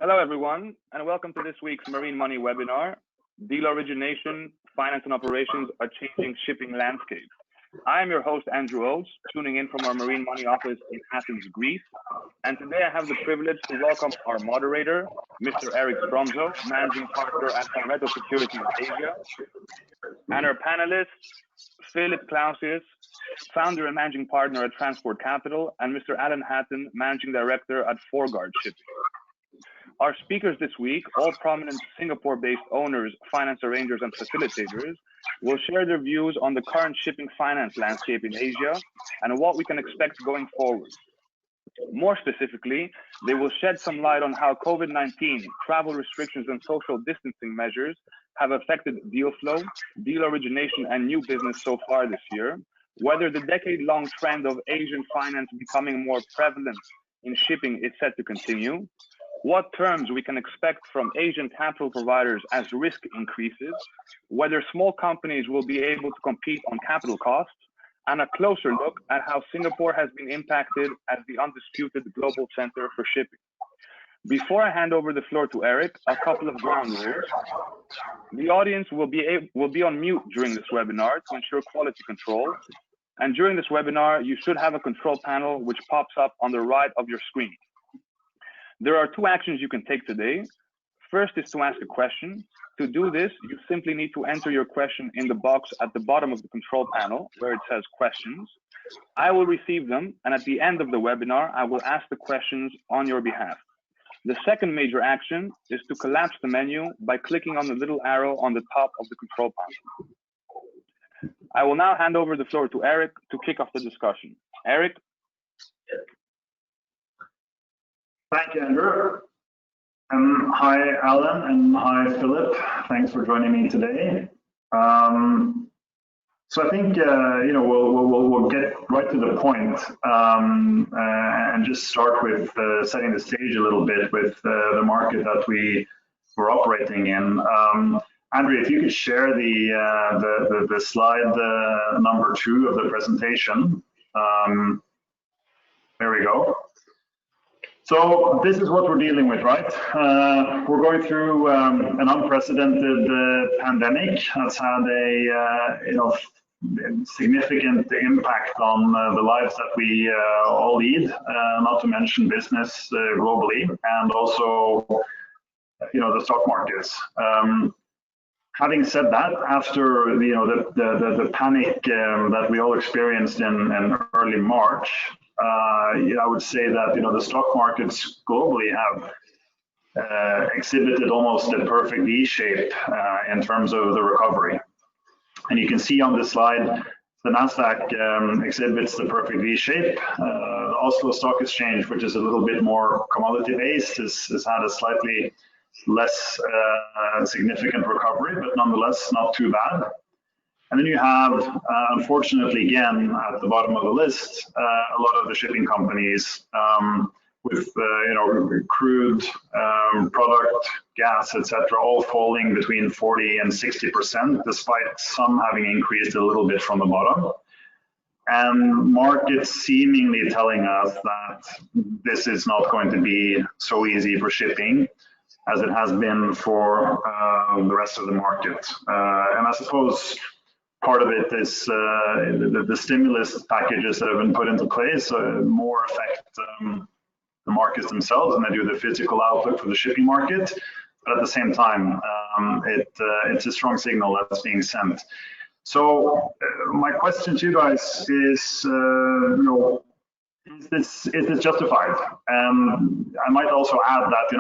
Hello, everyone, and welcome to this week's Marine Money webinar, Deal Origination, Finance and Operations, a Changing Shipping Landscape. I am your host, Andrew Oates, tuning in from our Marine Money office in Athens, Greece. And today I have the privilege to welcome our moderator, Mr. Eric Stromzo, Managing Partner at Pareto Securities Asia, and our panelists, Philip Clausius, Founder and Managing Partner at Transport Capital, and Mr. Alan Hatton, Managing Director at Foreguard Shipping. Our speakers this week, all prominent Singapore-based owners, finance arrangers, and facilitators, will share their views on the current shipping finance landscape in Asia and what we can expect going forward. More specifically, they will shed some light on how COVID-19, travel restrictions, and social distancing measures have affected deal flow, deal origination, and new business so far this year, whether the decade-long trend of Asian finance becoming more prevalent in shipping is set to continue, what terms we can expect from Asian capital providers as risk increases, whether small companies will be able to compete on capital costs, and a closer look at how Singapore has been impacted as the undisputed global center for shipping. Before I hand over the floor to Eric, a couple of ground rules. The audience will be on mute during this webinar to ensure quality control. And during this webinar, you should have a control panel which pops up on the right of your screen. There are two actions you can take today. First is to ask a question. To do this, you simply need to enter your question in the box at the bottom of the control panel where it says questions. I will receive them, and at the end of the webinar, I will ask the questions on your behalf. The second major action is to collapse the menu by clicking on the little arrow on the top of the control panel. I will now hand over the floor to Eric to kick off the discussion. Eric? Thank you, Andrew. Hi, Alan, and hi, Philip. Thanks for joining me today. So I think we'll get right to the point and just start with setting the stage a little bit with the market that we're operating in. Andrew, if you could share the slide number 2 of the presentation. There we go. So this is what we're dealing with, right? We're going through an unprecedented pandemic that's had a significant impact on the lives that we all lead, not to mention business globally, and also the stock markets. Having said that, after the panic that we all experienced in early March, I would say that the stock markets globally have exhibited almost a perfect V shape in terms of the recovery. And you can see on this slide, the Nasdaq exhibits the perfect V shape. The Oslo Stock Exchange, which is a little bit more commodity based, has had a slightly less significant recovery, but nonetheless not too bad. And then you have, unfortunately, again, at the bottom of the list, a lot of the shipping companies with, crude, product, gas, etc., all falling between 40 and 60%, despite some having increased a little bit from the bottom. And markets seemingly telling us that this is not going to be so easy for shipping as it has been for the rest of the market. And I suppose part of it is the stimulus packages that have been put into place more affect the markets themselves, and they do the physical outlook for the shipping market. But at the same time, it's a strong signal that's being sent. So my question to you guys is, is this justified? And I might also add that,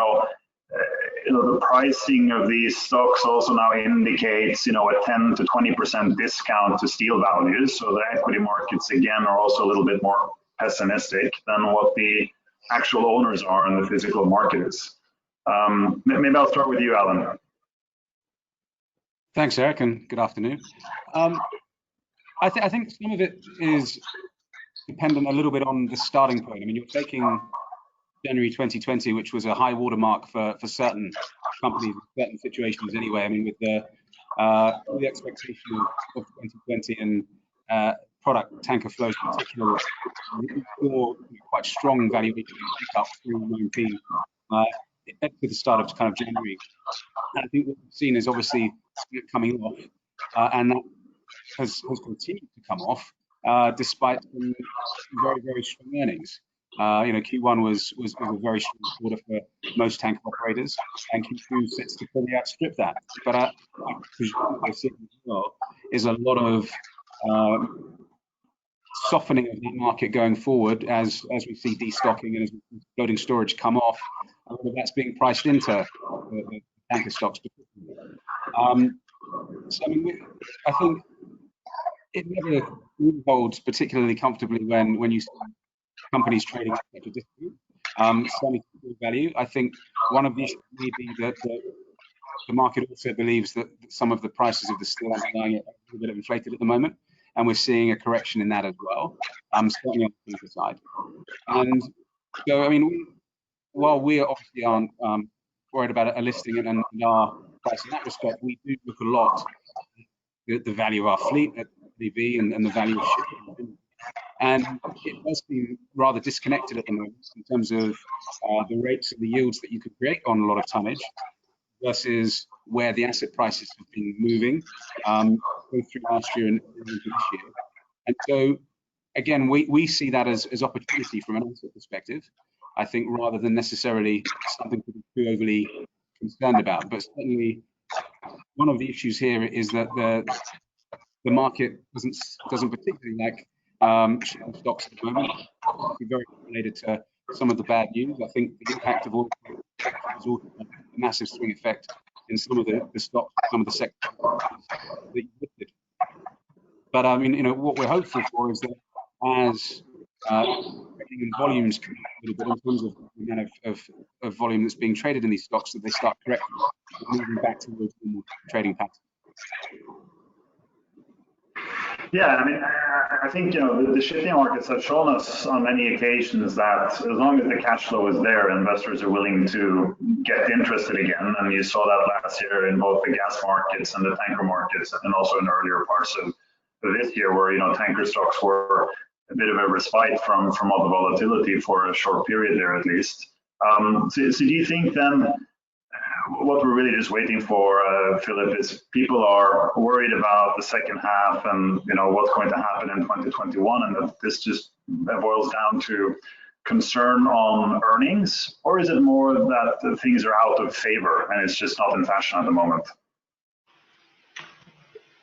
the pricing of these stocks also now indicates, a 10 to 20% discount to steel values. So the equity markets, again, are also a little bit more pessimistic than what the actual owners are in the physical markets. Maybe I'll start with you, Alan. Thanks, Eric, and good afternoon. I think some of it is dependent a little bit on the starting point. I mean, you're taking January 2020, which was a high watermark for certain companies, certain situations anyway. I mean, with the expectation of 2020 and product tanker flows in particular, saw quite strong valuation pick up through 19. at the start of kind of January. And I think what we've seen is obviously it coming off, and that has continued to come off despite some very, very strong earnings. Q1 was a very strong quarter for most tanker operators, and Q2 sets to fully outstrip that. But I presume what we're seeing as well is a lot of softening of that market going forward as we see destocking and as floating storage come off. A lot of that's being priced into the tanker stocks. So I think it never really holds particularly comfortably when you see companies trading at such a discount, certainly value. I think one of these may be that the market also believes that some of the prices of the steel underlying it are a little bit inflated at the moment, and we're seeing a correction in that as well, certainly on the tanker side. And so, I mean, while we obviously aren't worried about a listing and our price in that respect, we do look a lot at the value of our fleet at DV and the value of shipping. And it does seem rather disconnected at the moment in terms of the rates and the yields that you could create on a lot of tonnage versus where the asset prices have been moving both through last year and into this year. And so, again, we see that as opportunity from an asset perspective, I think, rather than necessarily something to be too overly concerned about. But certainly, one of the issues here is that the market doesn't particularly like shipping stocks at the moment. It's very related to some of the bad news. I think the impact of all has also a massive swing effect in some of the stocks, some of the sectors that you listed. But I mean, what we're hopeful for is that as trading and volumes come up a little bit in terms of the amount of volume that's being traded in these stocks, that they start correcting, moving back towards normal trading patterns. Yeah, I mean, I think, the shipping markets have shown us on many occasions that as long as the cash flow is there, investors are willing to get interested again. And you saw that last year in both the gas markets and the tanker markets, and also in earlier parts of this year where, tanker stocks were a bit of a respite from all the volatility for a short period there at least. So do you think then what we're really just waiting for, Philip, is people are worried about the second half and what's going to happen in 2021, and that this just boils down to concern on earnings, or is it more that things are out of favor and it's just not in fashion at the moment?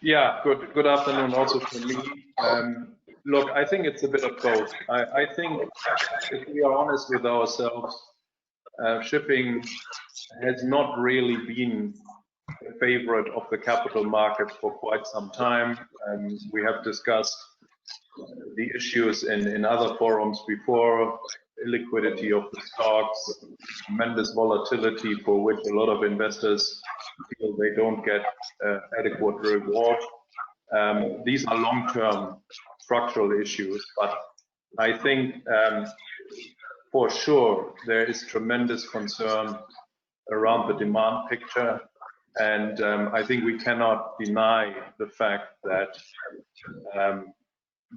Yeah, good afternoon also from me. Look, I think it's a bit of both. I think if we are honest with ourselves, shipping has not really been a favorite of the capital markets for quite some time. We have discussed the issues in other forums before, illiquidity of the stocks, tremendous volatility for which a lot of investors feel they don't get adequate reward. These are long-term structural issues, but I think for sure there is tremendous concern around the demand picture, and I think we cannot deny the fact that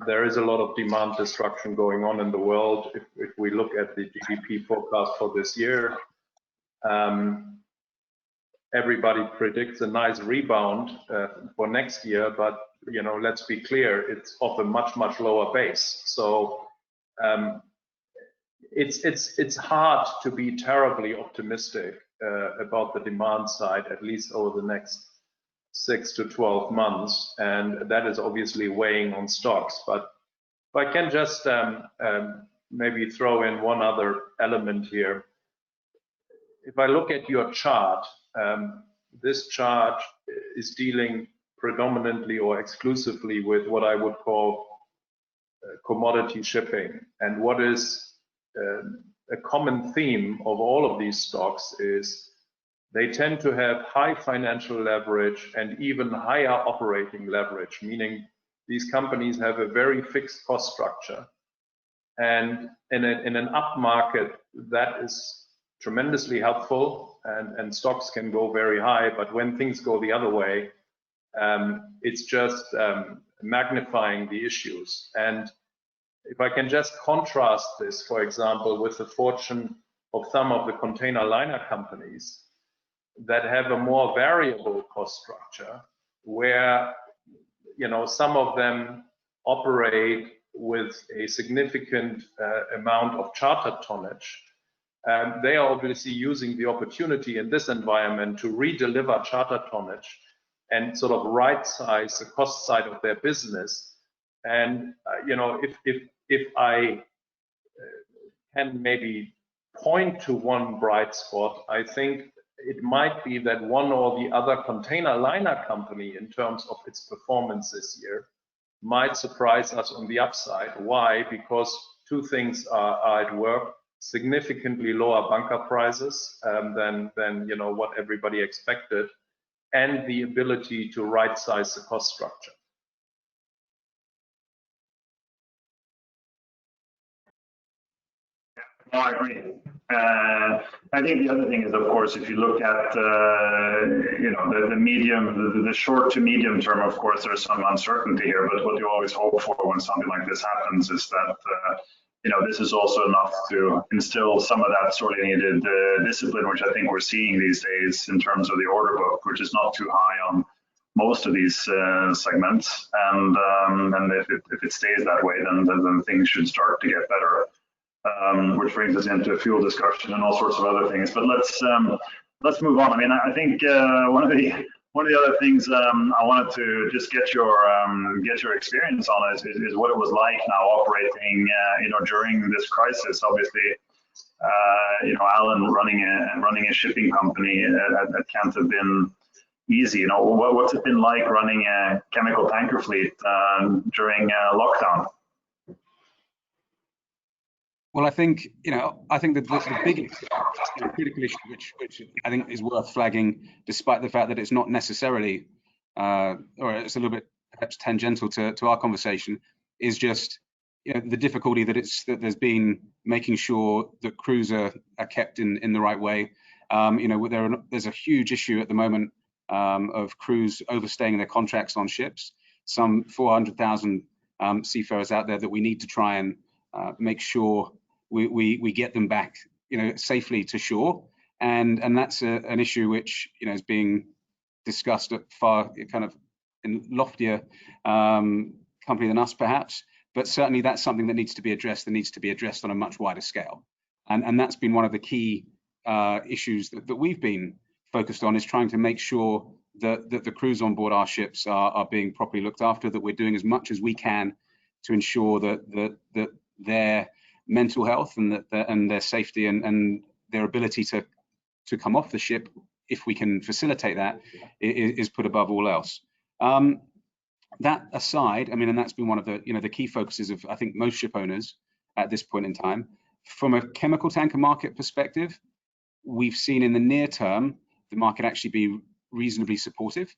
there is a lot of demand destruction going on in the world. If we look at the GDP forecast for this year, everybody predicts a nice rebound for next year, but let's be clear, it's off a much lower base. So it's hard to be terribly optimistic about the demand side, at least over the next 6 to 12 months, and that is obviously weighing on stocks. But if I can just maybe throw in one other element here. If I look at your chart, this chart is dealing predominantly or exclusively with what I would call commodity shipping. And what is a common theme of all of these stocks is they tend to have high financial leverage and even higher operating leverage, meaning these companies have a very fixed cost structure. And in an up market, that is tremendously helpful, and stocks can go very high. But when things go the other way, it's just magnifying the issues. And if I can just contrast this, for example, with the Fortune of some of the container liner companies that have a more variable cost structure, where some of them operate with a significant amount of charter tonnage. They are obviously using the opportunity in this environment to redeliver charter tonnage and sort of right-size the cost side of their business. And if I can maybe point to one bright spot, I think it might be that one or the other container liner company, in terms of its performance this year, might surprise us on the upside. Why? Because two things are at work: significantly lower bunker prices than what everybody expected, and the ability to right-size the cost structure. No, I agree. I think the other thing is, of course, if you look at the short to medium term, of course, there's some uncertainty here. But what you always hope for when something like this happens is that this is also enough to instill some of that sorely needed discipline, which I think we're seeing these days in terms of the order book, which is not too high on most of these segments. And if it stays that way, then things should start to get better. Which brings us into fuel discussion and all sorts of other things. But let's move on. I mean, I think one of the other things I wanted to just get your experience on is what it was like now operating during this crisis. Obviously, Alan running a shipping company that can't have been easy. What's it been like running a chemical tanker fleet during lockdown? Well, I think that the biggest critical issue, which I think is worth flagging, despite the fact that it's not necessarily, or it's a little bit perhaps tangential to our conversation, is just the difficulty that there's been making sure that crews are kept in the right way. There's a huge issue at the moment of crews overstaying their contracts on ships. Some 400,000 seafarers out there that we need to try and make sure we get them back, safely to shore, and that's an issue which is being discussed at far kind of in loftier company than us, perhaps. But certainly that's something that needs to be addressed. That needs to be addressed on a much wider scale, and that's been one of the key issues that we've been focused on, is trying to make sure that the crews on board our ships are being properly looked after. That we're doing as much as we can to ensure that their mental health and their safety and their ability to come off the ship, if we can facilitate that, is put above all else. That aside, I mean, and that's been one of the key focuses of, I think, most ship owners at this point in time. From a chemical tanker market perspective, we've seen in the near term the market actually be reasonably supportive.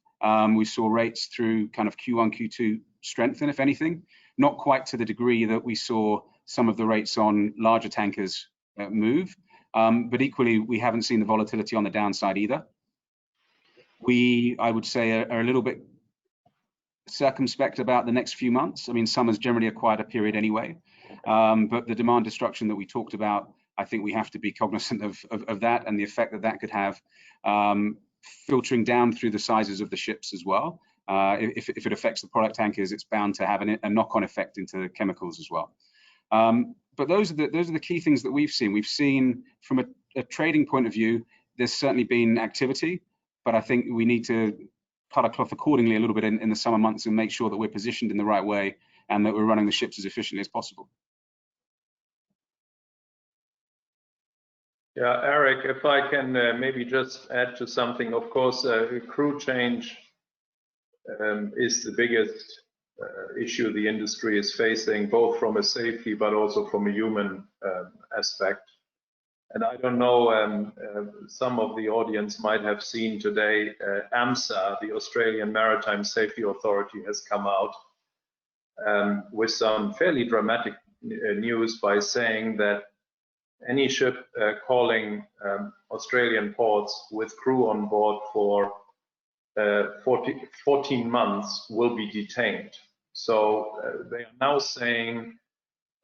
We saw rates through kind of Q1, Q2 strengthen, if anything, not quite to the degree that we saw some of the rates on larger tankers move, but equally we haven't seen the volatility on the downside either. I would say, are a little bit circumspect about the next few months. I mean, summer's generally a quieter period anyway, but the demand destruction that we talked about, I think we have to be cognizant of that and the effect that could have, filtering down through the sizes of the ships as well. If it affects the product tankers, it's bound to have a knock-on effect into the chemicals as well. But those are the key things that we've seen. We've seen from a trading point of view, there's certainly been activity, but I think we need to cut our cloth accordingly a little bit in the summer months and make sure that we're positioned in the right way and that we're running the ships as efficiently as possible. Yeah, Eric, if I can maybe just add to something. Of course, crew change is the biggest issue the industry is facing, both from a safety but also from a human aspect. And I don't know, some of the audience might have seen today, AMSA, the Australian Maritime Safety Authority, has come out with some fairly dramatic news by saying that any ship calling Australian ports with crew on board for 14 months will be detained. So they are now saying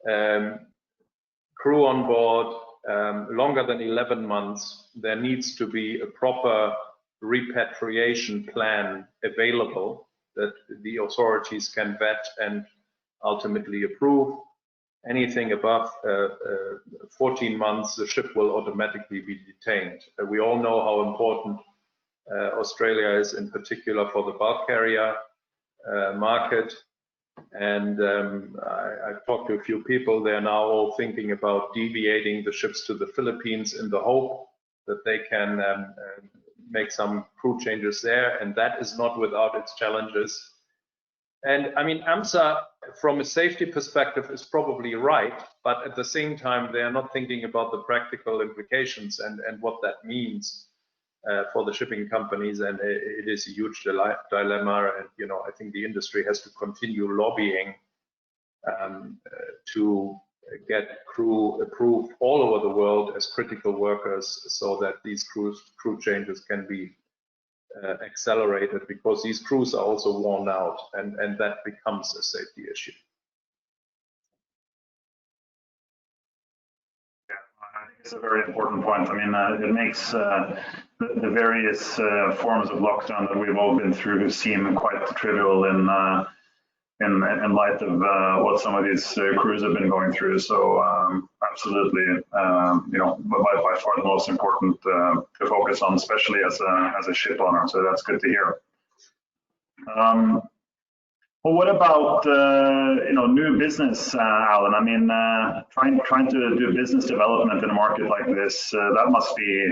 crew on board longer than 11 months, there needs to be a proper repatriation plan available that the authorities can vet and ultimately approve. Anything above 14 months, the ship will automatically be detained. We all know how important Australia is, in particular for the bulk carrier market. And I've talked to a few people. They're now all thinking about deviating the ships to the Philippines in the hope that they can make some crew changes there. And that is not without its challenges. And I mean, AMSA, from a safety perspective, is probably right, but at the same time, they are not thinking about the practical implications and what that means for the shipping companies. And it is a huge dilemma. And, you know, I think the industry has to continue lobbying to get crew approved all over the world as critical workers so that these crew changes can be accelerated, because these crews are also worn out, and that becomes a safety issue. Yeah, I think it's a very important point. I mean, it makes the various forms of lockdown that we've all been through seem quite trivial in light of what some of these crews have been going through. So absolutely, you know, by far the most important to focus on, especially as a ship owner. So that's good to hear. Well, what about you know, new business, Alan? I mean, trying to do business development in a market like this, that must be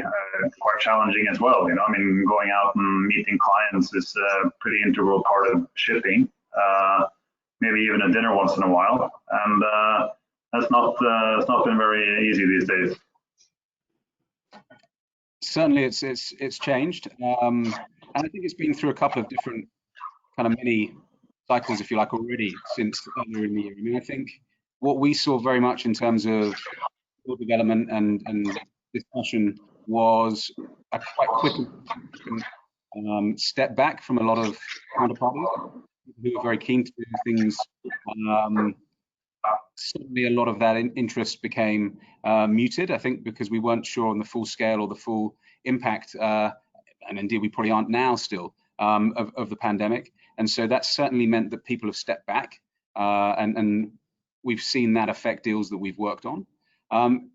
quite challenging as well. You know, I mean, going out and meeting clients is a pretty integral part of shipping. Maybe even a dinner once in a while, and that's not been very easy these days. Certainly, it's changed, and I think it's been through a couple of different kind of mini cycles, if you like, already since earlier in the year. I mean, I think what we saw very much in terms of development and discussion was a quite quick step back from a lot of counterparties who were very keen to do things. Certainly a lot of that interest became muted, I think, because we weren't sure on the full scale or the full impact, and indeed we probably aren't now still, of the pandemic. And so that certainly meant that people have stepped back, and we've seen that affect deals that we've worked on.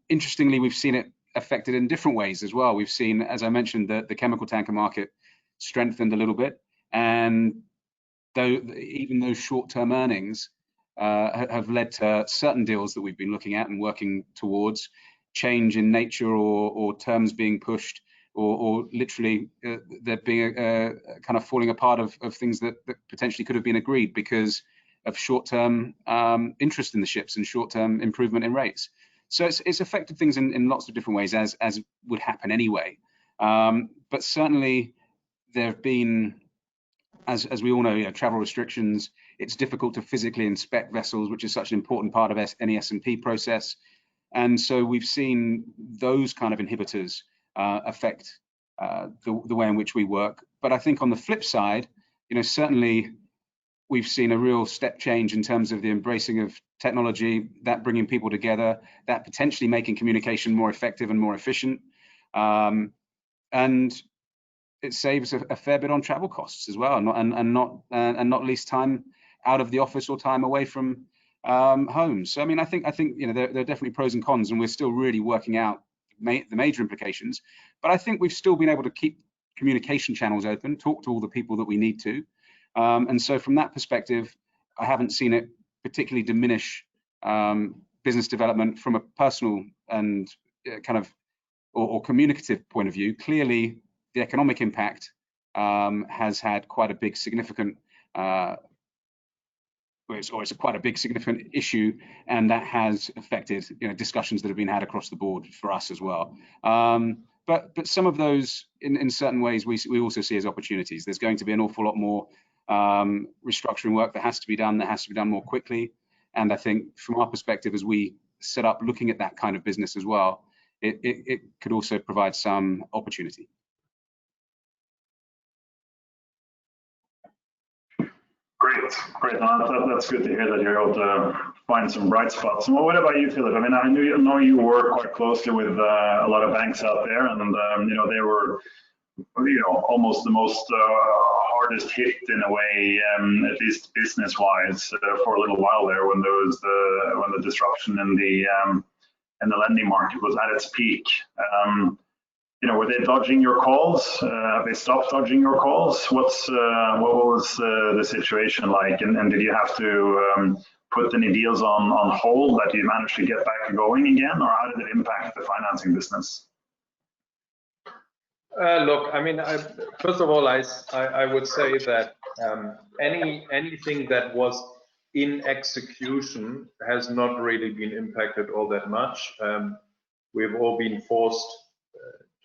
Interestingly, we've seen it affected in different ways as well. We've seen, as I mentioned, the chemical tanker market strengthened a little bit, and even those short-term earnings have led to certain deals that we've been looking at and working towards change in nature or terms being pushed, or literally there being a kind of falling apart of things that potentially could have been agreed because of short-term interest in the ships and short-term improvement in rates. So it's affected things in lots of different ways, as would happen anyway. But certainly there have been, as we all know, travel restrictions. It's difficult to physically inspect vessels, which is such an important part of any S&P process. And so we've seen those kind of inhibitors affect the way in which we work. But I think on the flip side, certainly we've seen a real step change in terms of the embracing of technology, that bringing people together, that potentially making communication more effective and more efficient. And it saves a fair bit on travel costs as well, and not least time out of the office or time away from home. So I mean, I think there are definitely pros and cons, and we're still really working out the major implications. But I think we've still been able to keep communication channels open, talk to all the people that we need to, and so from that perspective, I haven't seen it particularly diminish business development from a personal and kind of or communicative point of view. Clearly, the economic impact has had quite a big significant, it's quite a big significant issue, and that has affected discussions that have been had across the board for us as well. But some of those, in certain ways, we also see as opportunities. There's going to be an awful lot more restructuring work that has to be done. That has to be done more quickly. And I think from our perspective, as we set up looking at that kind of business as well, it could also provide some opportunity. Great. That's good to hear that you're able to find some bright spots. And what about you, Philip? I mean, I know you work quite closely with a lot of banks out there, and they were almost the most hardest hit in a way, at least business-wise, for a little while there when there was the disruption in the lending market was at its peak. Were they dodging your calls? Have they stopped dodging your calls? What was the situation like? And did you have to put any deals on hold that you managed to get back going again, or how did it impact the financing business? Look, I mean, first of all, I would say that anything that was in execution has not really been impacted all that much. We've all been forced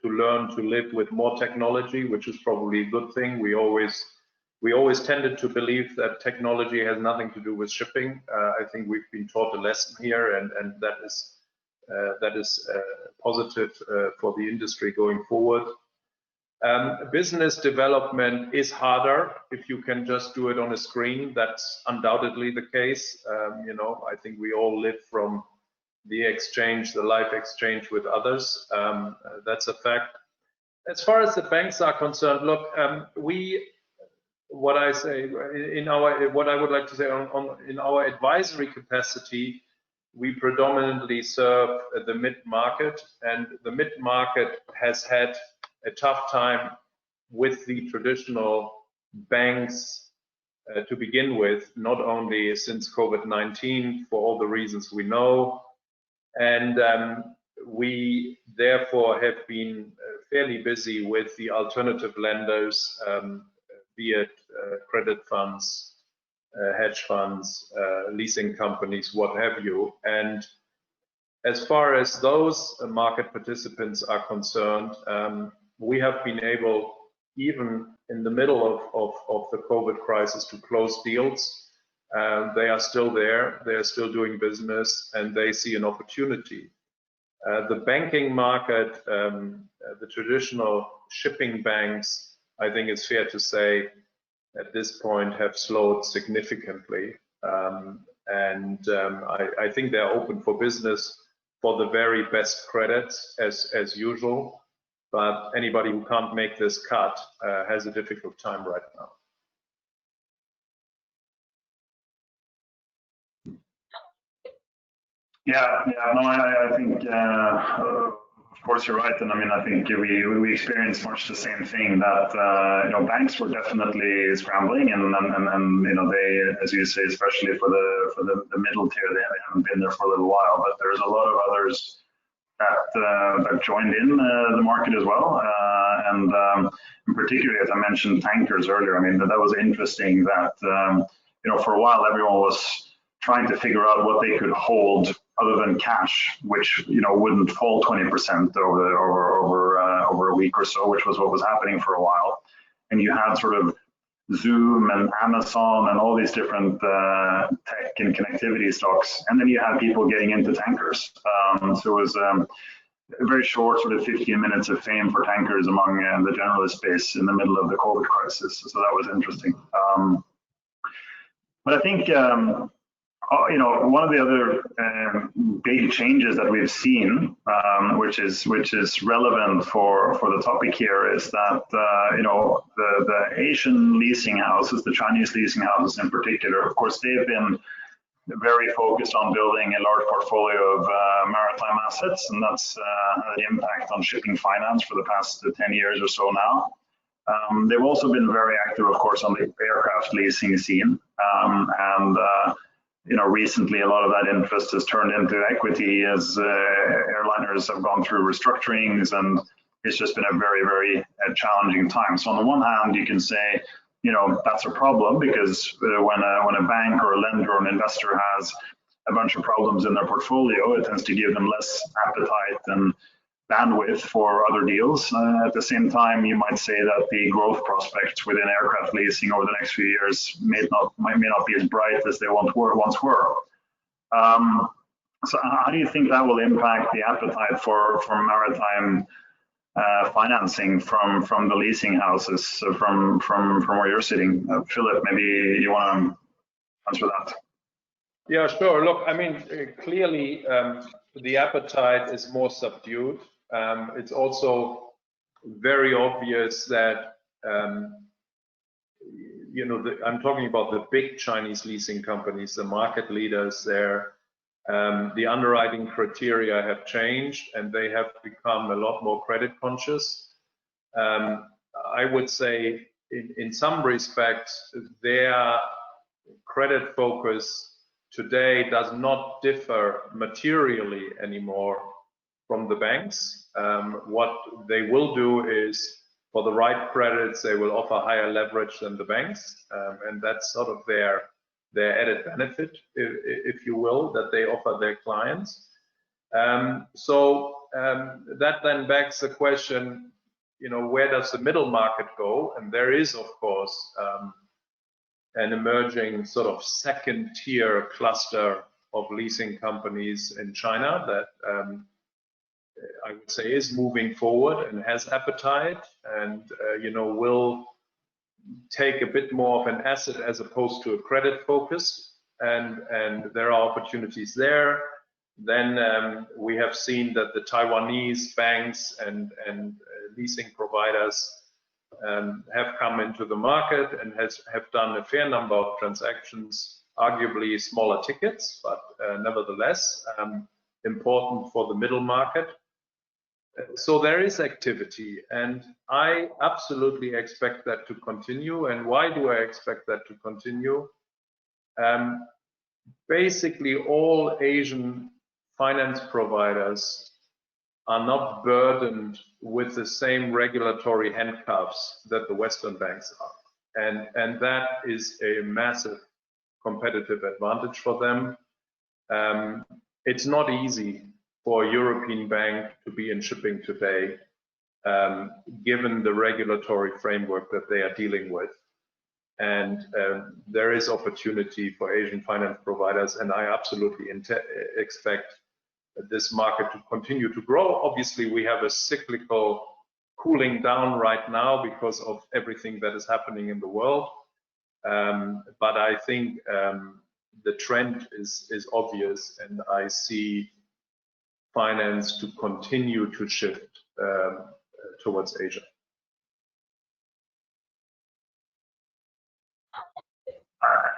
to learn to live with more technology, which is probably a good thing. We always tended to believe that technology has nothing to do with shipping. I think we've been taught a lesson here, and that is positive for the industry going forward. Business development is harder if you can just do it on a screen. That's undoubtedly the case. I think we all live from the exchange, the live exchange with others. That's a fact. As far as the banks are concerned, look, what I would like to say in our advisory capacity, we predominantly serve the mid-market, and the mid-market has had a tough time with the traditional banks to begin with, not only since COVID-19 for all the reasons we know, and we therefore have been fairly busy with the alternative lenders, be it credit funds, hedge funds, leasing companies, what have you. And as far as those market participants are concerned, we have been able, even in the middle of the COVID crisis, to close deals. They are still there, they are still doing business, and they see an opportunity. The banking market, the traditional shipping banks, I think it's fair to say at this point have slowed significantly. I think they're open for business for the very best credits as usual. But anybody who can't make this cut has a difficult time right now. Yeah, no, I think, of course, you're right, and I mean, I think we experienced much the same thing that banks were definitely scrambling, and they, as you say, especially for the middle tier, they haven't been there for a little while, but there's a lot of others that joined in the market as well, and particularly, as I mentioned, tankers earlier. I mean, that was interesting that for a while everyone was trying to figure out what they could hold other than cash, which wouldn't fall 20% over a week or so, which was what was happening for a while. And you had sort of Zoom and Amazon and all these different tech and connectivity stocks, and then you had people getting into tankers. So it was a very short sort of 15 minutes of fame for tankers among the generalist space in the middle of the COVID crisis. So that was interesting. But I think one of the other big changes that we've seen, which is relevant for the topic here, is that the Asian leasing houses, the Chinese leasing houses in particular, of course, they've been very focused on building a large portfolio of maritime assets, and that's had an impact on shipping finance for the past 10 years or so now. They've also been very active, of course, on the aircraft leasing scene, and recently a lot of that interest has turned into equity as airliners have gone through restructurings, and it's just been a very, very challenging time. So on the one hand, you can say, that's a problem, because when a bank or a lender or an investor has a bunch of problems in their portfolio, it tends to give them less appetite and bandwidth for other deals. At the same time, you might say that the growth prospects within aircraft leasing over the next few years may not be as bright as they once were. So how do you think that will impact the appetite for maritime financing from the leasing houses, from where you're sitting? Philip, maybe you want to answer that. Yeah, sure. Look, I mean, clearly the appetite is more subdued. It's also very obvious that, you know, I'm talking about the big Chinese leasing companies, the market leaders there. The underwriting criteria have changed and they have become a lot more credit conscious. I would say in some respects, their credit focus today does not differ materially anymore from the banks. What they will do is, for the right credits, they will offer higher leverage than the banks, and that's sort of their added benefit, if you will, that they offer their clients. That then begs the question, you know, where does the middle market go? And there is, of course, an emerging sort of second-tier cluster of leasing companies in China that I would say is moving forward and has appetite, and you know, will take a bit more of an asset as opposed to a credit focus, and there are opportunities there. Then we have seen that the Taiwanese banks and leasing providers have come into the market and have done a fair number of transactions, arguably smaller tickets, but nevertheless important for the middle market. So there is activity, and I absolutely expect that to continue. And why do I expect that to continue? Basically, all Asian finance providers are not burdened with the same regulatory handcuffs that the Western banks are. And that is a massive competitive advantage for them. It's not easy for a European bank to be in shipping today, given the regulatory framework that they are dealing with. And there is opportunity for Asian finance providers, and I absolutely expect this market to continue to grow. Obviously, we have a cyclical cooling down right now because of everything that is happening in the world. But I think the trend is obvious, and I see finance to continue to shift towards Asia.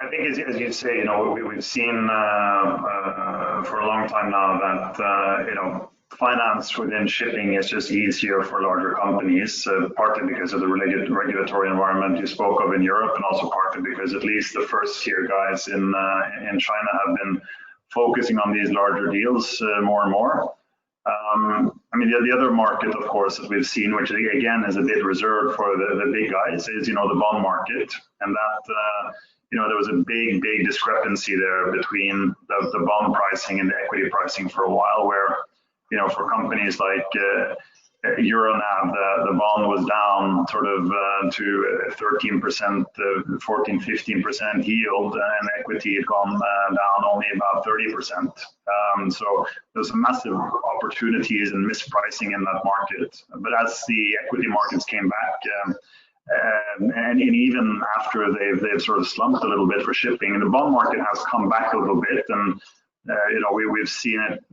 I think, as you say, you know, we've seen for a long time now that you know, finance within shipping is just easier for larger companies, partly because of the regulatory environment you spoke of in Europe, and also partly because at least the first-tier guys in China have been focusing on these larger deals more and more. I mean, the other market, of course, that we've seen, which again is a bit reserved for the big guys, is, you know, the bond market, and that you know, there was a big discrepancy there between the bond pricing and the equity pricing for a while, where, you know, for companies like Euronav, the bond was down sort of to 13%, 14-15% yield, and equity had gone down only about 30%. So there's massive opportunities and mispricing in that market. But as the equity markets came back, and even after they've sort of slumped a little bit for shipping, and the bond market has come back a little bit, and you know, we've seen it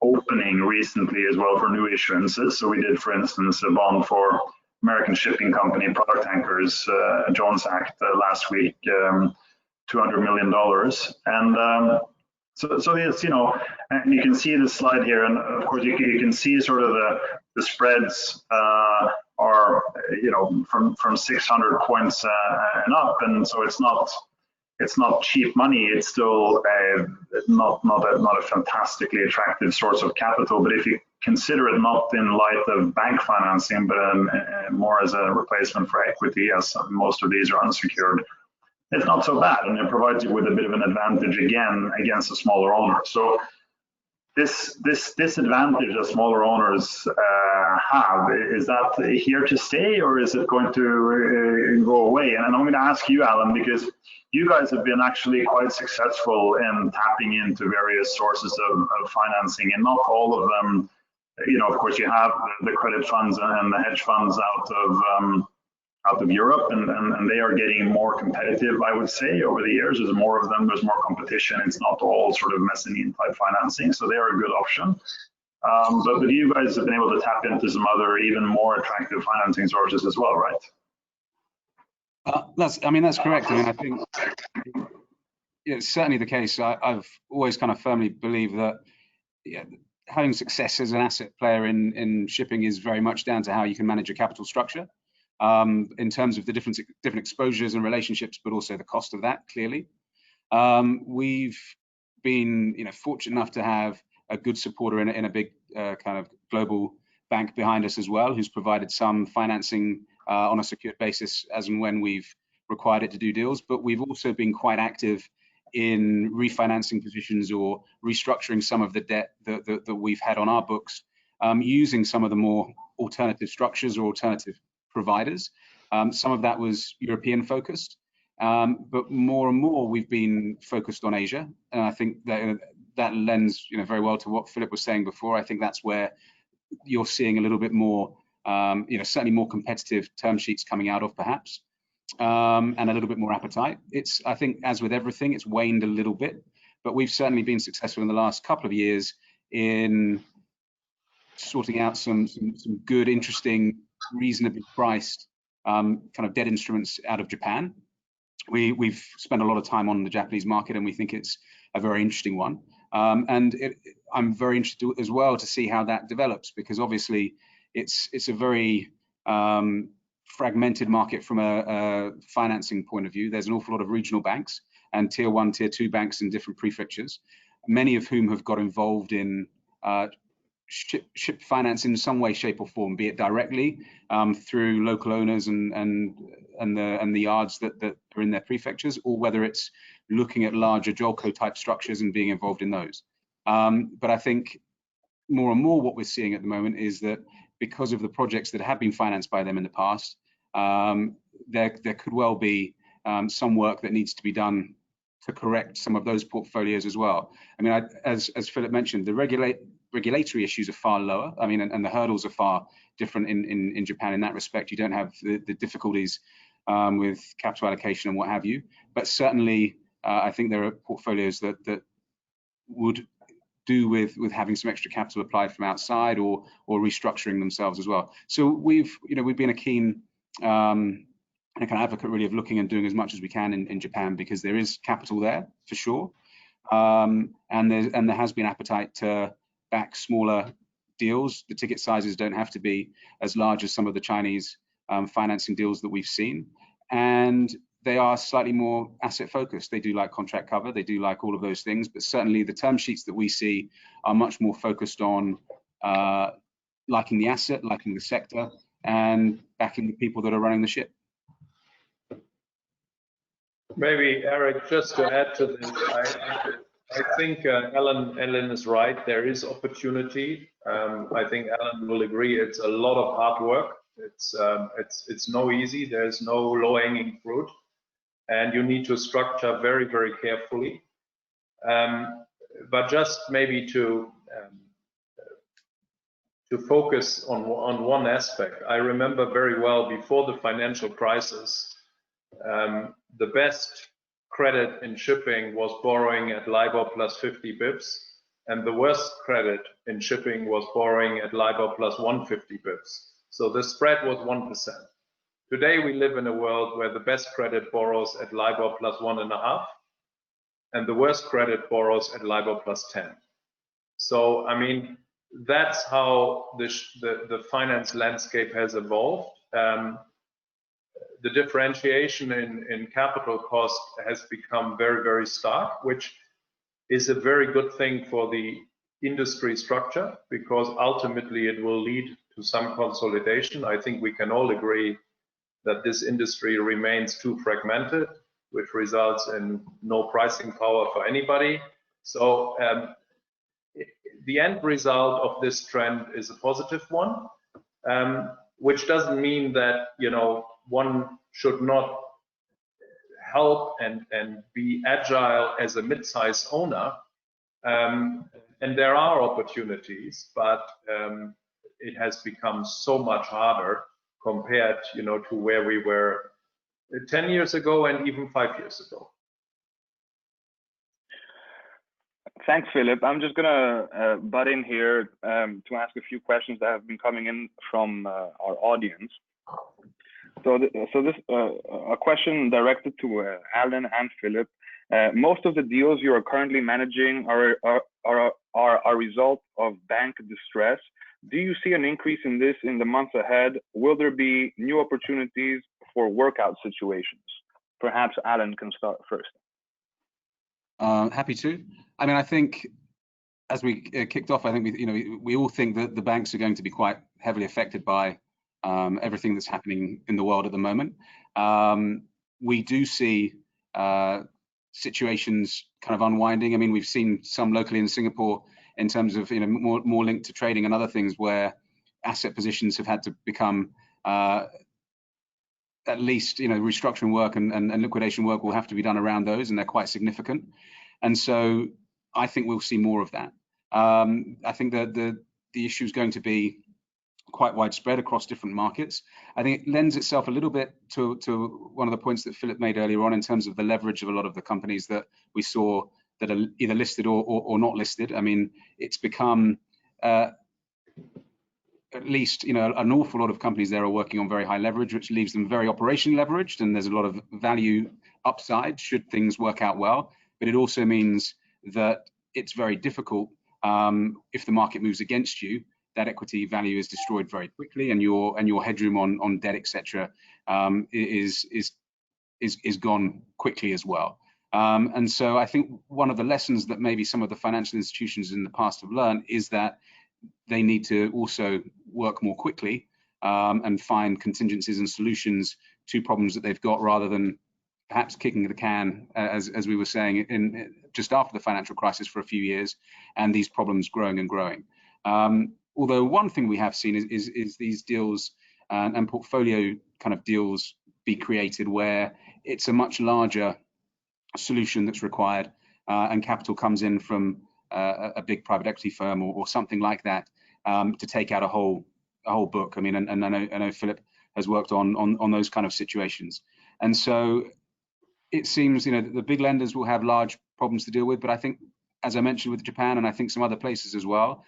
opening recently as well for new issuances. So we did, for instance, a bond for American shipping company Product Tankers, Jones Act, last week, $200 million. And so it's, you know, and you can see the slide here, and of course you can see sort of the spreads are, you know, from 600 points and up, and so it's not cheap money. It's still not a fantastically attractive source of capital. But if you consider it not in light of bank financing, but more as a replacement for equity, as most of these are unsecured, it's not so bad, and it provides you with a bit of an advantage again against a smaller owner. So this disadvantage that smaller owners have, is that here to stay, or is it going to go away? And I'm going to ask you, Alan, because you guys have been actually quite successful in tapping into various sources of financing, and not all of them, you know, of course you have the credit funds and the hedge funds out of out of Europe, and they are getting more competitive, I would say, over the years. There's more of them, there's more competition. It's not all sort of mezzanine type financing, so they are a good option. But you guys have been able to tap into some other even more attractive financing sources as well, right? That's correct. I mean, I think it's certainly the case. I've always kind of firmly believed that having success as an asset player in shipping is very much down to how you can manage your capital structure, in terms of the different exposures and relationships, but also the cost of that, clearly. We've been fortunate enough to have a good supporter in a big kind of global bank behind us as well, who's provided some financing on a secured basis as and when we've required it to do deals. But we've also been quite active in refinancing positions or restructuring some of the debt that we've had on our books, using some of the more alternative structures or alternative providers. Some of that was European focused, but more and more we've been focused on Asia, and I think that lends very well to what Philip was saying before. I think that's where you're seeing a little bit more, certainly more competitive term sheets coming out of, perhaps, and a little bit more appetite. I think, as with everything, it's waned a little bit, but we've certainly been successful in the last couple of years in sorting out some good, interesting, reasonably priced kind of debt instruments out of Japan. We've spent a lot of time on the Japanese market, and we think it's a very interesting one. I'm very interested as well to see how that develops, because obviously it's a very fragmented market from a financing point of view. There's an awful lot of regional banks and tier 1, tier 2 banks in different prefectures, many of whom have got involved in ship finance in some way, shape or form, be it directly through local owners and the yards that are in their prefectures, or whether it's looking at larger JOLCO type structures and being involved in those. But I think more and more what we're seeing at the moment is that because of the projects that have been financed by them in the past, there could well be some work that needs to be done to correct some of those portfolios as well. I mean, as Philip mentioned, the regulatory issues are far lower. I mean, and the hurdles are far different in Japan in that respect. You don't have the difficulties with capital allocation and what have you. But certainly, I think there are portfolios that would do with having some extra capital applied from outside or restructuring themselves as well. So we've been a keen kind of advocate really of looking and doing as much as we can in Japan, because there is capital there for sure, and there has been appetite to back smaller deals. The ticket sizes don't have to be as large as some of the Chinese financing deals that we've seen, and they are slightly more asset focused. They do like contract cover, they do like all of those things, but certainly the term sheets that we see are much more focused on liking the asset, liking the sector, and backing the people that are running the ship. Maybe, Eric, just to add to this, I think Ellen is right. There is opportunity. I think Ellen will agree. It's a lot of hard work. It's no easy. There's no low-hanging fruit, and you need to structure very, very carefully. But just maybe to focus on one aspect, I remember very well before the financial crisis, the best credit in shipping was borrowing at LIBOR plus 50 bips, and the worst credit in shipping was borrowing at LIBOR plus 150 bips. So the spread was 1%. Today we live in a world where the best credit borrows at LIBOR plus 1.5, and the worst credit borrows at LIBOR plus 10. So I mean, that's how the finance landscape has evolved. The differentiation in capital cost has become very, very stark, which is a very good thing for the industry structure, because ultimately it will lead to some consolidation. I think we can all agree that this industry remains too fragmented, which results in no pricing power for anybody. So the end result of this trend is a positive one, which doesn't mean that, you know, one should not help and be agile as a mid-size owner. And there are opportunities, but it has become so much harder compared, to where we were 10 years ago and even 5 years ago. Thanks, Philip. I'm just gonna butt in here to ask a few questions that have been coming in from our audience. So this a question directed to Alan and Philip. Most of the deals you are currently managing are a result of bank distress. Do you see an increase in this in the months ahead? Will there be new opportunities for workout situations? Perhaps Alan can start first. Happy to. I mean, I think as we kicked off, I think we all think that the banks are going to be quite heavily affected by everything that's happening in the world at the moment. We do see situations kind of unwinding. I mean, we've seen some locally in Singapore in terms of more linked to trading and other things where asset positions have had to become at least restructuring work and liquidation work will have to be done around those, and they're quite significant. And so I think we'll see more of that. I think that the issue is going to be quite widespread across different markets. I think it lends itself a little bit to one of the points that Philip made earlier on in terms of the leverage of a lot of the companies that we saw that are either listed or not listed. I mean, it's become at least an awful lot of companies there are working on very high leverage, which leaves them very operationally leveraged, and there's a lot of value upside should things work out well. But it also means that it's very difficult if the market moves against you, that equity value is destroyed very quickly, and your headroom on debt, etc., is gone quickly as well. And so I think one of the lessons that maybe some of the financial institutions in the past have learned is that they need to also work more quickly and find contingencies and solutions to problems that they've got, rather than perhaps kicking the can, as we were saying, in just after the financial crisis for a few years, and these problems growing and growing. Although one thing we have seen is these deals and portfolio kind of deals be created where it's a much larger solution that's required, and capital comes in from a big private equity firm or something like that to take out a whole book. I mean, and I know Philip has worked on those kind of situations, and so it seems the big lenders will have large problems to deal with. But I think, as I mentioned with Japan, and I think some other places as well,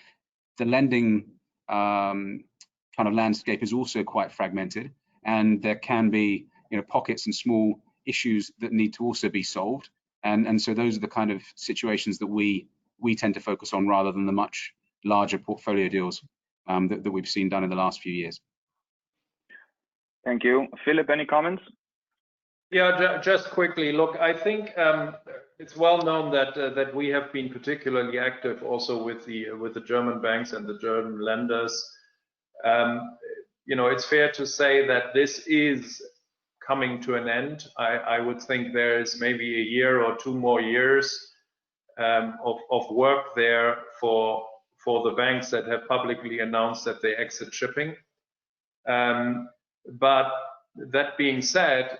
the lending kind of landscape is also quite fragmented, and there can be pockets and small issues that need to also be solved, and so those are the kind of situations that we tend to focus on, rather than the much larger portfolio deals that we've seen done in the last few years. Thank you. Philip, any comments? Yeah, just quickly. Look, I think it's well known that we have been particularly active also with the German banks and the German lenders. It's fair to say that this is coming to an end. I would think there is maybe a year or 2 more years of work there for the banks that have publicly announced that they exit shipping. But that being said,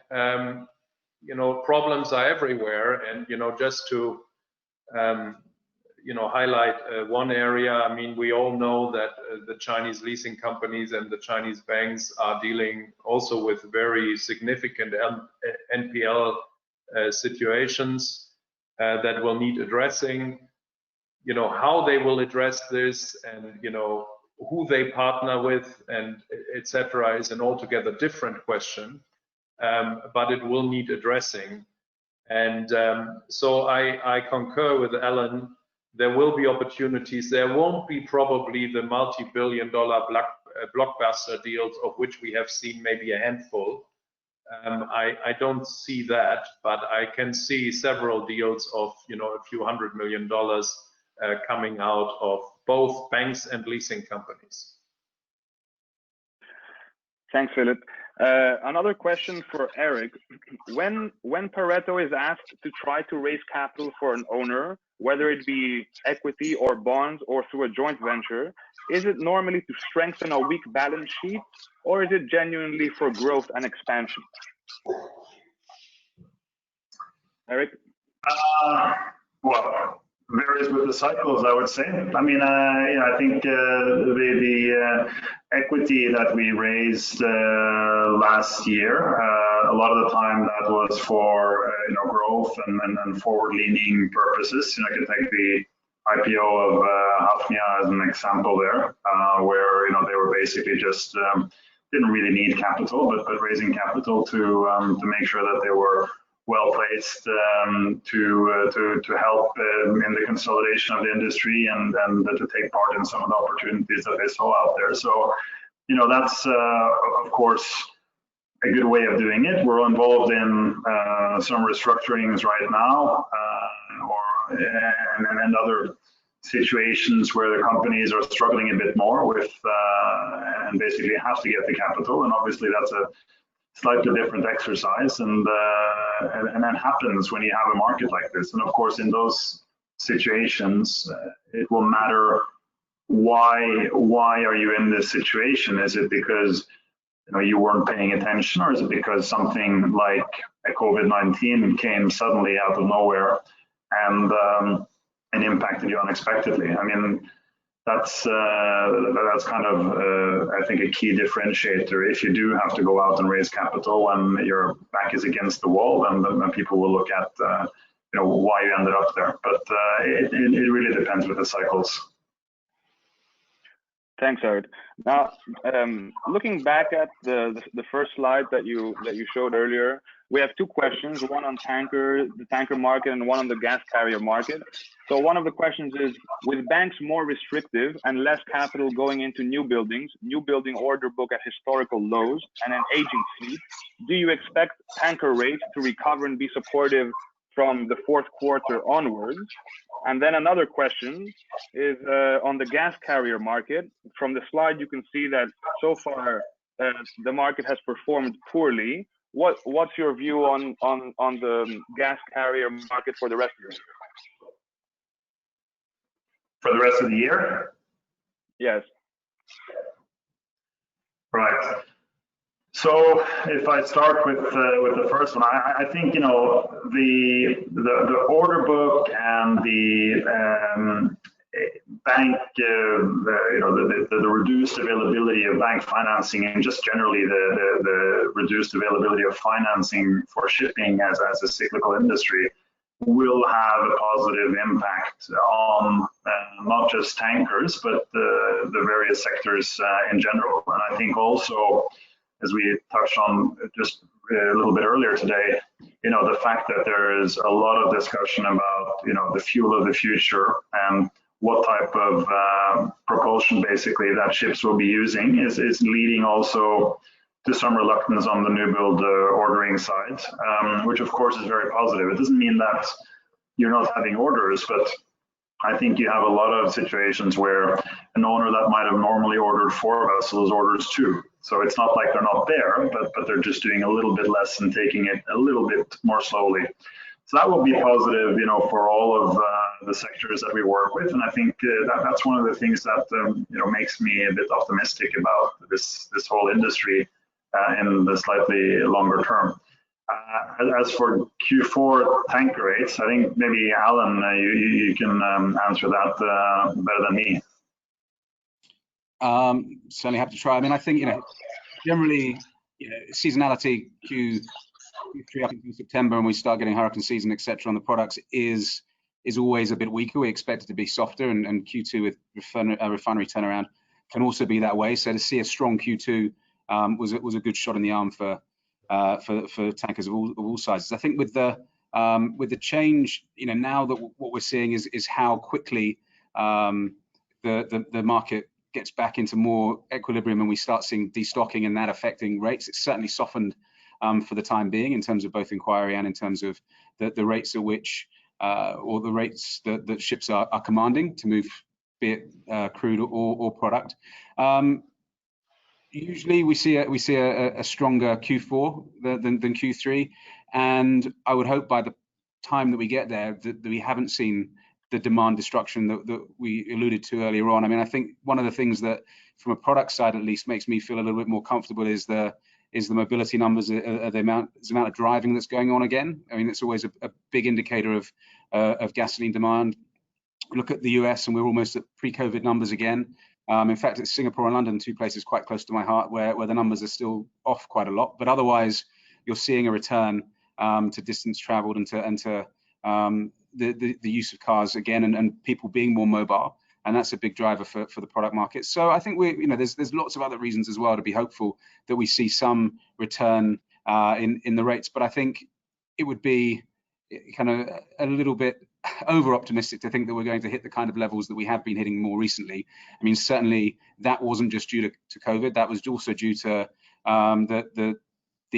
problems are everywhere, and just to highlight one area. I mean, we all know that the Chinese leasing companies and the Chinese banks are dealing also with very significant NPL situations that will need addressing. How they will address this, and who they partner with, and etc., is an altogether different question, but it will need addressing. And so I concur with Alan. There will be opportunities. There won't be probably the multi-billion-dollar blockbuster deals of which we have seen maybe a handful. I don't see that, but I can see several deals of a few $100 million coming out of both banks and leasing companies. Thanks, Philip. Another question for Eric. When Pareto is asked to try to raise capital for an owner, whether it be equity or bonds or through a joint venture, is it normally to strengthen a weak balance sheet, or is it genuinely for growth and expansion? Eric? Well, varies with the cycles, I would say. I mean, I think the equity that we raised last year, a lot of the time that was for growth and forward-leaning purposes. I can take the IPO of Hatton as an example there, where they were basically just didn't really need capital, but raising capital to make sure that they were well placed to help in the consolidation of the industry and to take part in some of the opportunities that they saw out there. So, that's of course a good way of doing it. We're involved in some restructurings right now, and other situations where the companies are struggling a bit more with and basically have to get the capital, and obviously that's a slightly different exercise, and that happens when you have a market like this. And of course, in those situations, it will matter why are you in this situation? Is it because you weren't paying attention, or is it because something like a COVID-19 came suddenly out of nowhere and impacted you unexpectedly? I mean, that's kind of I think a key differentiator. If you do have to go out and raise capital when your back is against the wall, then people will look at why you ended up there. But it really depends with the cycles. Thanks, Art. Now, looking back at the first slide that you showed earlier, we have two questions, one on the tanker market and one on the gas carrier market. So one of the questions is, with banks more restrictive and less capital going into new building order book at historical lows and an aging fleet, do you expect tanker rates to recover and be supportive from the fourth quarter onwards? And then another question is on the gas carrier market. From the slide, you can see that so far the market has performed poorly. What's your view on the gas carrier market for the rest of the year? For the rest of the year? Yes. Right. So if I start with the first one, I think the order book and the bank the reduced availability of bank financing, and just generally the reduced availability of financing for shipping as a cyclical industry will have a positive impact on not just tankers but the various sectors in general. And I think also, as we touched on just a little bit earlier today, the fact that there is a lot of discussion about, the fuel of the future and what type of propulsion basically that ships will be using is leading also to some reluctance on the new build ordering side, which of course is very positive. It doesn't mean that you're not having orders, but I think you have a lot of situations where an owner that might have normally ordered 4 vessels orders 2. So it's not like they're not there, but they're just doing a little bit less and taking it a little bit more slowly. So that will be positive, for all of the sectors that we work with. And I think that's one of the things that makes me a bit optimistic about this whole industry in the slightly longer term. As for Q4 tanker rates, I think maybe Alan, you can answer that better than me. Certainly have to try. I mean, I think generally seasonality Q3 up until September, and we start getting hurricane season, etc. on the products is always a bit weaker. We expect it to be softer, and Q2 with refinery turnaround can also be that way. So to see a strong Q2 was a good shot in the arm for tankers of all sizes. I think with the change, now that what we're seeing is how quickly the market gets back into more equilibrium, and we start seeing destocking and that affecting rates. It's certainly softened for the time being in terms of both inquiry and in terms of the rates at which or the rates that ships are commanding to move, be it crude or product. Usually we see a stronger Q4 than Q3, and I would hope by the time that we get there that we haven't seen the demand destruction that we alluded to earlier on. I mean, I think one of the things that, from a product side at least, makes me feel a little bit more comfortable is the mobility numbers, the amount of driving that's going on again. I mean, it's always a big indicator of gasoline demand. look at the US, and we're almost at pre-COVID numbers again. In fact, it's Singapore and London, two places quite close to my heart, where the numbers are still off quite a lot. But otherwise, you're seeing a return to distance traveled and to the use of cars again, and people being more mobile. And that's a big driver for the product market. So I think there's lots of other reasons as well to be hopeful that we see some return in the rates. But I think it would be kind of a little bit over optimistic to think that we're going to hit the kind of levels that we have been hitting more recently. I mean, certainly that wasn't just due to COVID. That was also due to the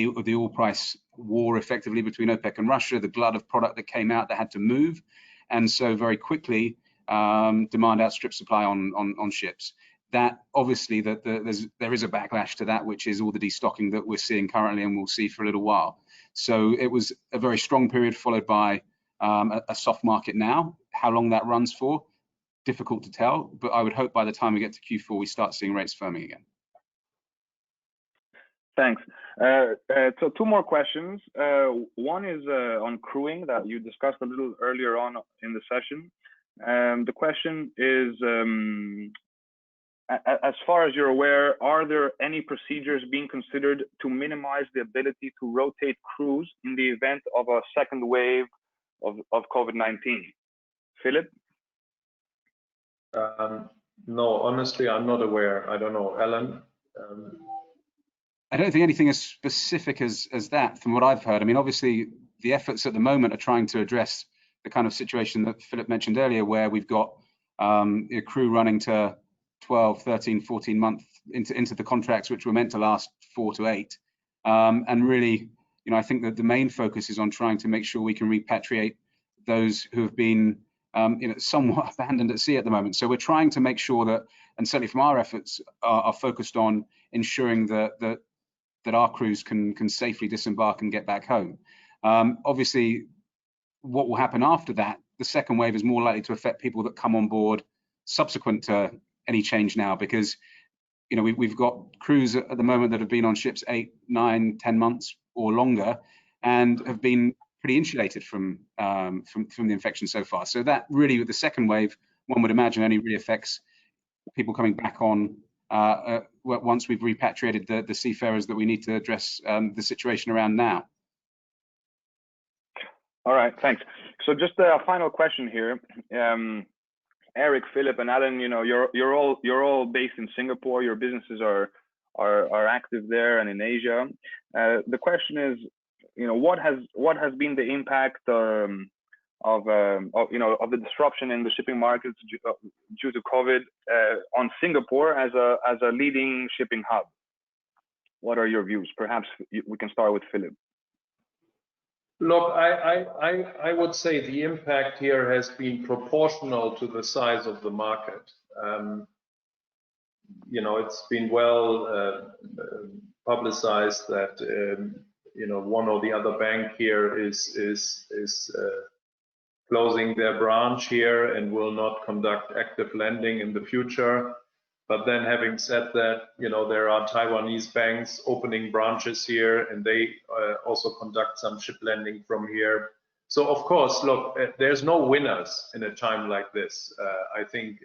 oil price war effectively between OPEC and Russia, the glut of product that came out that had to move. And so very quickly, demand outstripped supply on ships. That obviously there is a backlash to that, which is all the destocking that we're seeing currently and we'll see for a little while. So it was a very strong period followed by a soft market now. How long that runs for, difficult to tell, but I would hope by the time we get to Q4, we start seeing rates firming again. Thanks. So two more questions. One is on crewing that you discussed a little earlier on in the session. The question is, as far as you're aware, are there any procedures being considered to minimize the ability to rotate crews in the event of a second wave of COVID-19? Philip? No, honestly, I'm not aware. I don't know. Alan? I don't think anything as specific as that from what I've heard. I mean, obviously, the efforts at the moment are trying to address the kind of situation that Philip mentioned earlier, where we've got a crew running to 12, 13, 14 months into the contracts, which were meant to last 4 to 8. And really, I think that the main focus is on trying to make sure we can repatriate those who have been somewhat abandoned at sea at the moment. So we're trying to make sure that, and certainly from our efforts, are focused on ensuring that our crews can safely disembark and get back home. Obviously, what will happen after that, the second wave is more likely to affect people that come on board subsequent to any change now, because we've got crews at the moment that have been on ships 8, 9, 10 months or longer and have been pretty insulated from the infection so far. So that really, with the second wave, one would imagine only really affects people coming back on once we've repatriated the seafarers that we need to address the situation around now. All right, thanks. So just a final question here. Eric, Philip, and Alan, you're all based in Singapore. Your businesses are active there and in Asia. The question is, what has been the impact of the disruption in the shipping markets due to COVID on Singapore as a leading shipping hub? What are your views? Perhaps we can start with Philip. Look, I would say the impact here has been proportional to the size of the market. It's been well publicized that one or the other bank here is closing their branch here and will not conduct active lending in the future. But then, having said that, there are Taiwanese banks opening branches here, and they also conduct some ship lending from here. So, of course, look, there's no winners in a time like this. I think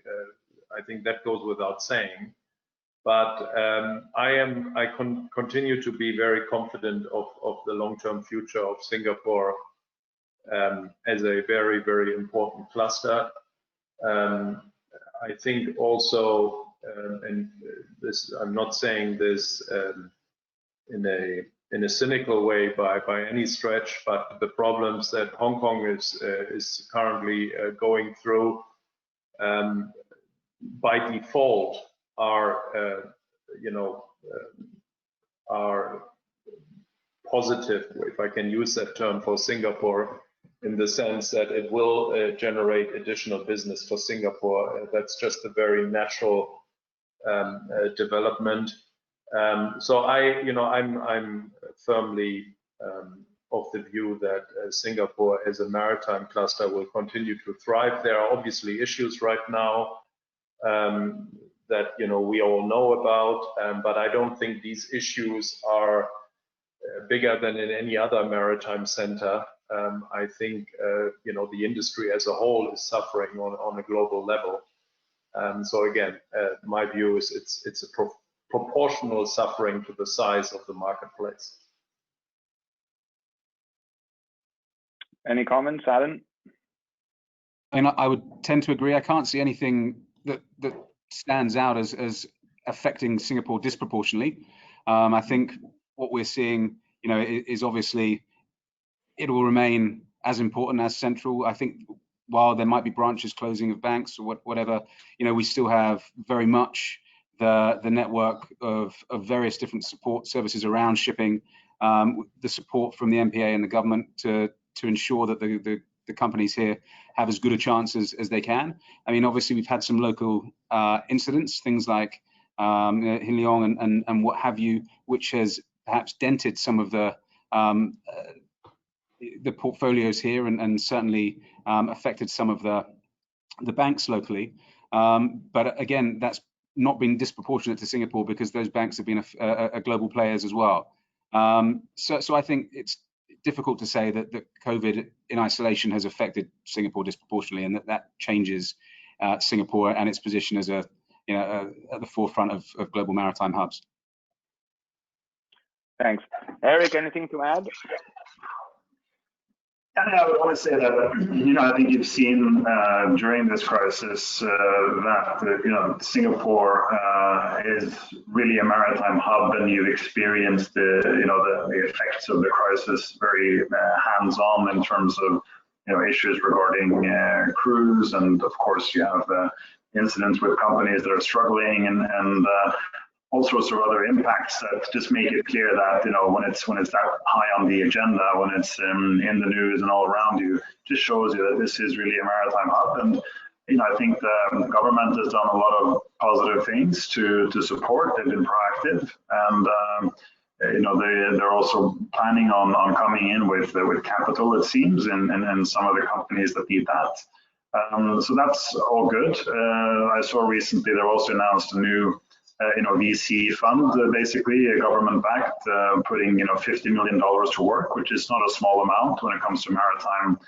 that goes without saying. But I continue to be very confident of the long-term future of Singapore as a very, very important cluster. I think also, and this, I'm not saying this in a cynical way by any stretch, but the problems that Hong Kong is currently going through by default are positive, if I can use that term, for Singapore, in the sense that it will generate additional business for Singapore. That's just a very natural development. So I'm firmly of the view that Singapore as a maritime cluster will continue to thrive. There are obviously issues right now that we all know about, but I don't think these issues are bigger than in any other maritime center. I think the industry as a whole is suffering on a global level. So again, my view is it's a proportional suffering to the size of the marketplace. Any comments, Alan? And I would tend to agree. I can't see anything that stands out as affecting Singapore disproportionately. I think what we're seeing, is obviously it will remain as important as central. I think while there might be branches closing of banks or whatever, we still have very much the network of various different support services around shipping, the support from the MPA and the government to ensure that the companies here have as good a chance as they can. I mean, obviously we've had some local incidents, things like Hin Leong and what have you, which has perhaps dented some of the portfolios here and certainly affected some of the banks locally. But again, that's not been disproportionate to Singapore because those banks have been a global players as well. So I think it's difficult to say that COVID in isolation has affected Singapore disproportionately, and that changes Singapore and its position as at the forefront of global maritime hubs. Thanks. Eric, anything to add? I would want to say that, I think you've seen during this crisis that, Singapore is really a maritime hub, and you've experienced the effects of the crisis very hands-on in terms of, issues regarding crews. And of course, you have incidents with companies that are struggling and all sorts of other impacts that just make it clear that when it's that high on the agenda, when it's in the news and all around you, just shows you that this is really a maritime hub. And I think the government has done a lot of positive things to support. They've been proactive, and they're also planning on coming in with capital, it seems, and some of the companies that need that. So that's all good. I saw recently they also announced a new VC fund, basically a government-backed, putting $50 million to work, which is not a small amount when it comes to maritime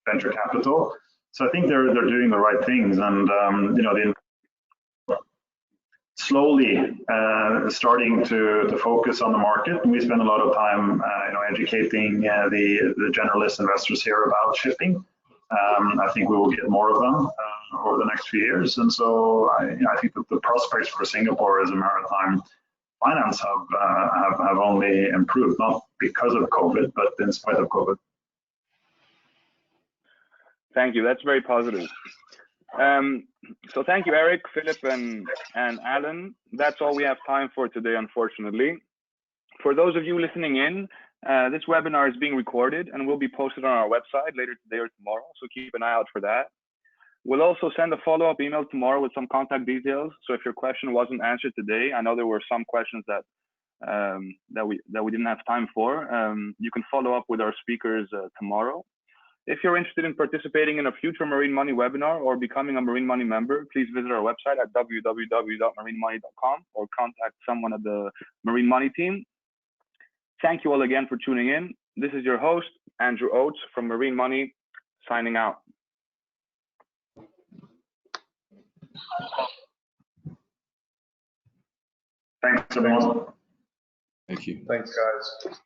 venture capital. So I think they're doing the right things, and they're slowly starting to focus on the market. And we spend a lot of time, educating the generalist investors here about shipping. I think we will get more of them over the next few years, and so I think that the prospects for Singapore as a maritime finance hub have only improved, not because of COVID, but in spite of COVID. Thank you. That's very positive. So thank you, Eric, Philip, and Alan. That's all we have time for today, unfortunately. For those of you listening in, this webinar is being recorded and will be posted on our website later today or tomorrow, so keep an eye out for that. We'll also send a follow-up email tomorrow with some contact details. So if your question wasn't answered today, I know there were some questions that we didn't have time for. You can follow up with our speakers tomorrow. If you're interested in participating in a future Marine Money webinar or becoming a Marine Money member, please visit our website at www.marinemoney.com or contact someone at the Marine Money team. Thank you all again for tuning in. This is your host, Andrew Oates from Marine Money, signing out. Thanks, everyone. Thank you. Thanks, guys.